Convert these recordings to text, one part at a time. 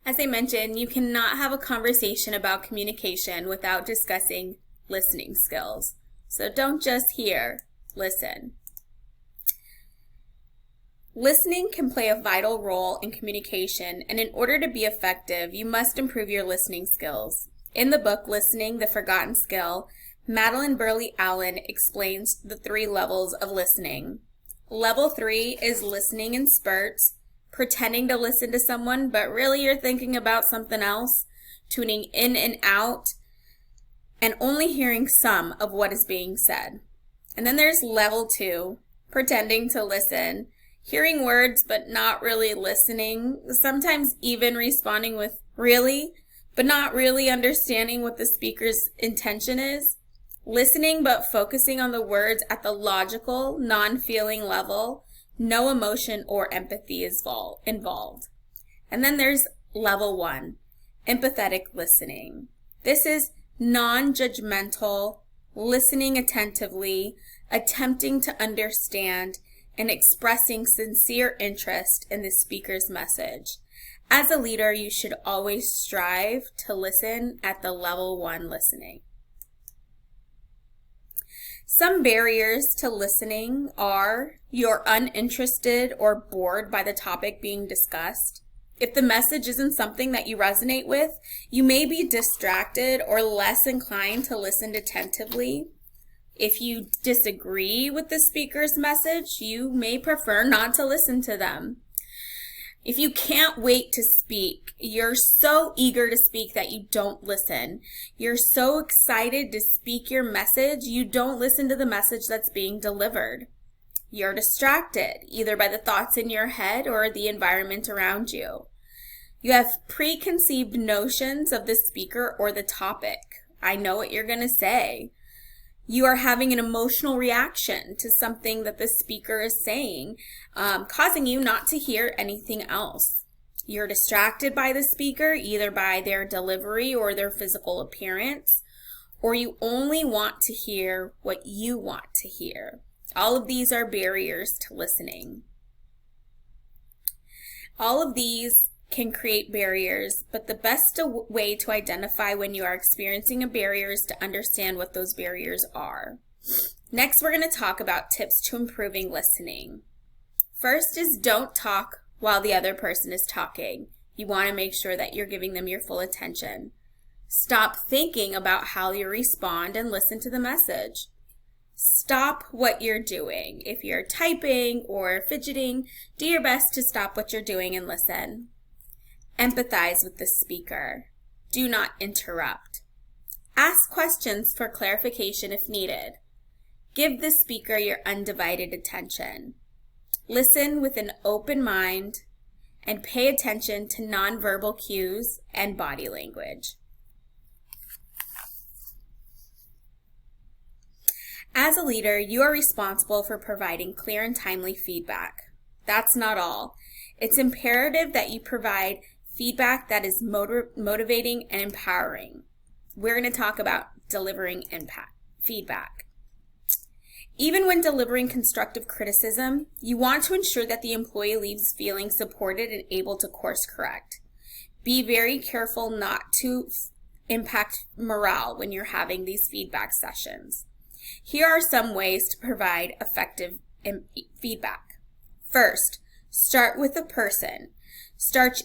As I mentioned, you cannot have a conversation about communication without discussing listening skills. So don't just hear, listen. Listening can play a vital role in communication, and in order to be effective, you must improve your listening skills. In the book, Listening, the Forgotten Skill, Madeline Burley Allen explains the 3 levels of listening. Level 3 is listening in spurts, pretending to listen to someone, but really you're thinking about something else, tuning in and out, and only hearing some of what is being said. And then there's level 2, pretending to listen, hearing words but not really listening, sometimes even responding with really, but not really understanding what the speaker's intention is, listening but focusing on the words at the logical, non-feeling level, no emotion or empathy is involved. And then there's level 1, empathetic listening. This is non-judgmental, listening attentively, attempting to understand, and expressing sincere interest in the speaker's message. As a leader, you should always strive to listen at the level 1 listening. Some barriers to listening are you're uninterested or bored by the topic being discussed. If the message isn't something that you resonate with, you may be distracted or less inclined to listen attentively. If you disagree with the speaker's message, you may prefer not to listen to them. If you can't wait to speak, you're so eager to speak that you don't listen. You're so excited to speak your message, you don't listen to the message that's being delivered. You're distracted, either by the thoughts in your head or the environment around you. You have preconceived notions of the speaker or the topic. I know what you're going to say. You are having an emotional reaction to something that the speaker is saying, causing you not to hear anything else. You're distracted by the speaker, either by their delivery or their physical appearance, or you only want to hear what you want to hear. All of these are barriers to listening. All of these can create barriers, but the best way to identify when you are experiencing a barrier is to understand what those barriers are. Next, we're going to talk about tips to improving listening. First is don't talk while the other person is talking. You want to make sure that you're giving them your full attention. Stop thinking about how you respond and listen to the message. Stop what you're doing. If you're typing or fidgeting, do your best to stop what you're doing and listen. Empathize with the speaker. Do not interrupt. Ask questions for clarification if needed. Give the speaker your undivided attention. Listen with an open mind and pay attention to nonverbal cues and body language. As a leader, you are responsible for providing clear and timely feedback. That's not all. It's imperative that you provide feedback that is motivating and empowering. We're going to talk about delivering feedback. Even when delivering constructive criticism, you want to ensure that the employee leaves feeling supported and able to course correct. Be very careful not to impact morale when you're having these feedback sessions. Here are some ways to provide effective feedback. First, start with the person. Start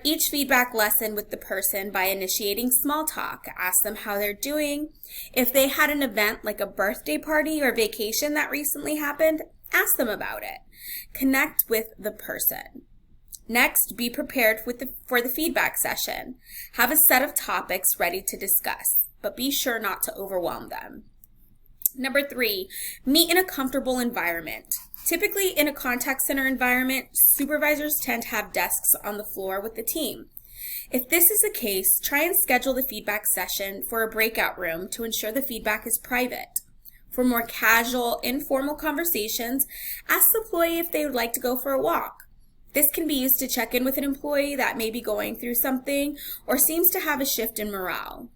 each feedback lesson with the person by initiating small talk. Ask them how they're doing. If they had an event like a birthday party or vacation that recently happened, ask them about it. Connect with the person. Next, be prepared for the feedback session. Have a set of topics ready to discuss, but be sure not to overwhelm them. Number 3, meet in a comfortable environment. Typically, in a contact center environment, supervisors tend to have desks on the floor with the team. If this is the case, try and schedule the feedback session for a breakout room to ensure the feedback is private. For more casual, informal conversations, ask the employee if they would like to go for a walk. This can be used to check in with an employee that may be going through something or seems to have a shift in morale.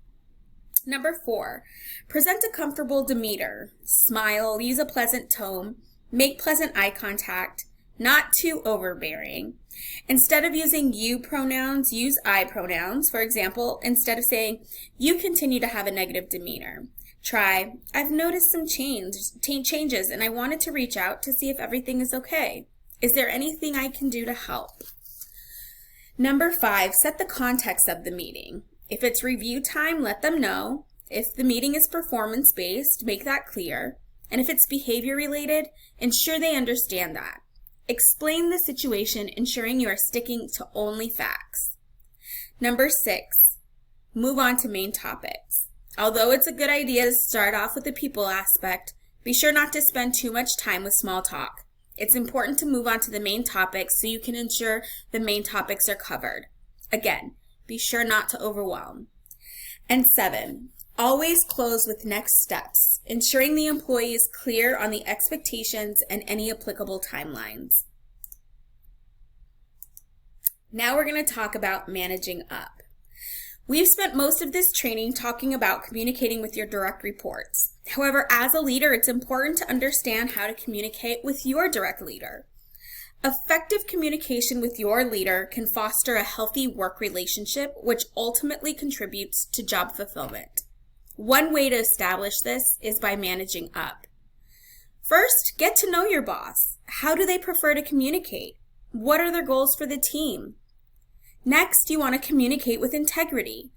Number 4, present a comfortable demeanor. Smile, use a pleasant tone, make pleasant eye contact, not too overbearing. Instead of using you pronouns, use I pronouns. For example, instead of saying, you continue to have a negative demeanor, try, I've noticed some changes and I wanted to reach out to see if everything is okay. Is there anything I can do to help? Number 5, set the context of the meeting. If it's review time, let them know. If the meeting is performance-based, make that clear. And if it's behavior-related, ensure they understand that. Explain the situation, ensuring you are sticking to only facts. Number 6, move on to main topics. Although it's a good idea to start off with the people aspect, be sure not to spend too much time with small talk. It's important to move on to the main topics so you can ensure the main topics are covered. Again, be sure not to overwhelm. And 7, always close with next steps, ensuring the employee is clear on the expectations and any applicable timelines. Now we're going to talk about managing up. We've spent most of this training talking about communicating with your direct reports. However, as a leader, it's important to understand how to communicate with your direct leader. Effective communication with your leader can foster a healthy work relationship, which ultimately contributes to job fulfillment. One way to establish this is by managing up. First, get to know your boss. How do they prefer to communicate? What are their goals for the team? Next, you want to communicate with integrity.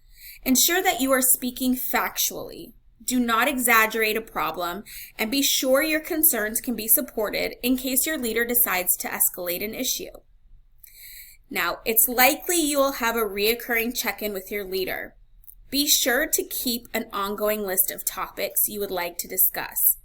Ensure that you are speaking factually. Do not exaggerate a problem, and be sure your concerns can be supported in case your leader decides to escalate an issue. Now, it's likely you will have a reoccurring check-in with your leader. Be sure to keep an ongoing list of topics you would like to discuss.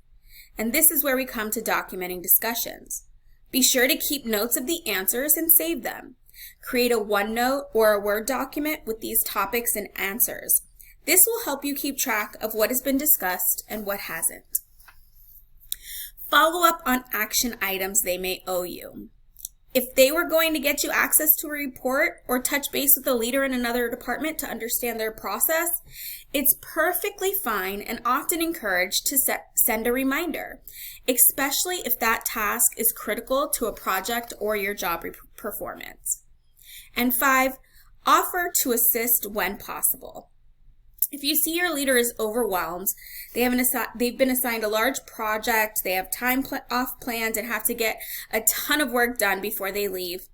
And this is where we come to documenting discussions. Be sure to keep notes of the answers and save them. Create a OneNote or a Word document with these topics and answers. This will help you keep track of what has been discussed and what hasn't. Follow up on action items they may owe you. If they were going to get you access to a report or touch base with a leader in another department to understand their process, it's perfectly fine and often encouraged to send a reminder, especially if that task is critical to a project or your job performance. And 5, offer to assist when possible. If you see your leader is overwhelmed, they've been assigned a large project, they have time off planned and have to get a ton of work done before they leave,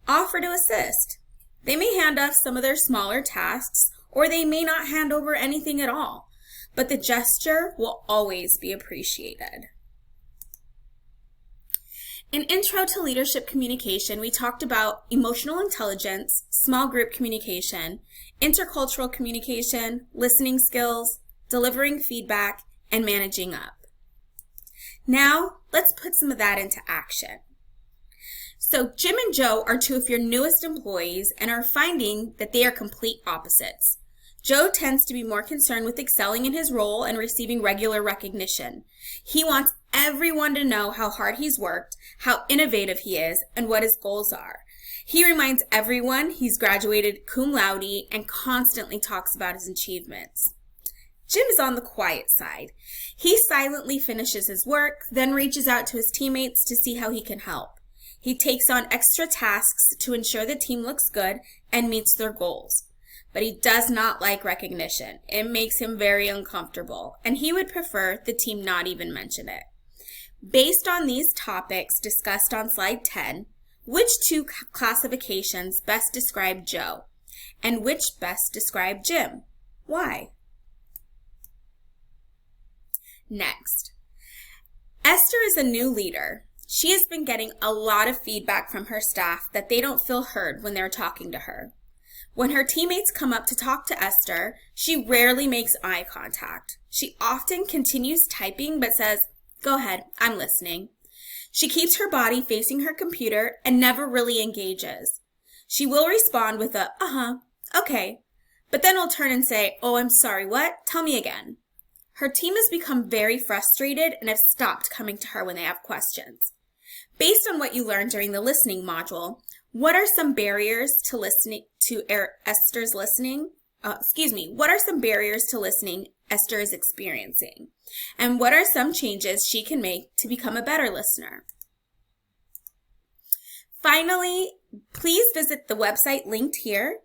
offer to assist. They may hand off some of their smaller tasks, or they may not hand over anything at all, but the gesture will always be appreciated. In Intro to Leadership Communication, we talked about emotional intelligence, small group communication, intercultural communication, listening skills, delivering feedback, and managing up. Now, let's put some of that into action. So Jim and Joe are 2 of your newest employees and are finding that they are complete opposites. Joe tends to be more concerned with excelling in his role and receiving regular recognition. He wants everyone to know how hard he's worked, how innovative he is, and what his goals are. He reminds everyone he's graduated cum laude and constantly talks about his achievements. Jim is on the quiet side. He silently finishes his work, then reaches out to his teammates to see how he can help. He takes on extra tasks to ensure the team looks good and meets their goals. But he does not like recognition. It makes him very uncomfortable, and he would prefer the team not even mention it. Based on these topics discussed on slide 10, which 2 classifications best describe Joe, and which best describe Jim? Why? Next, Esther is a new leader. She has been getting a lot of feedback from her staff that they don't feel heard when they're talking to her. When her teammates come up to talk to Esther, she rarely makes eye contact. She often continues typing but says, "Go ahead, I'm listening." She keeps her body facing her computer and never really engages. She will respond with a, okay, but then will turn and say, "Oh, I'm sorry, what? Tell me again." Her team has become very frustrated and have stopped coming to her when they have questions. Based on what you learned during the listening module, what are some barriers to listening to Esther's listening? What are some barriers to listening Esther is experiencing? And what are some changes she can make to become a better listener? Finally, please visit the website linked here.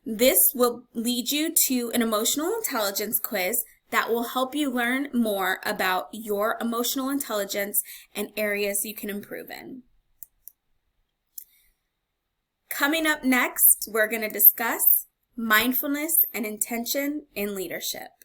This will lead you to an emotional intelligence quiz that will help you learn more about your emotional intelligence and areas you can improve in. Coming up next, we're going to discuss mindfulness and intention in leadership.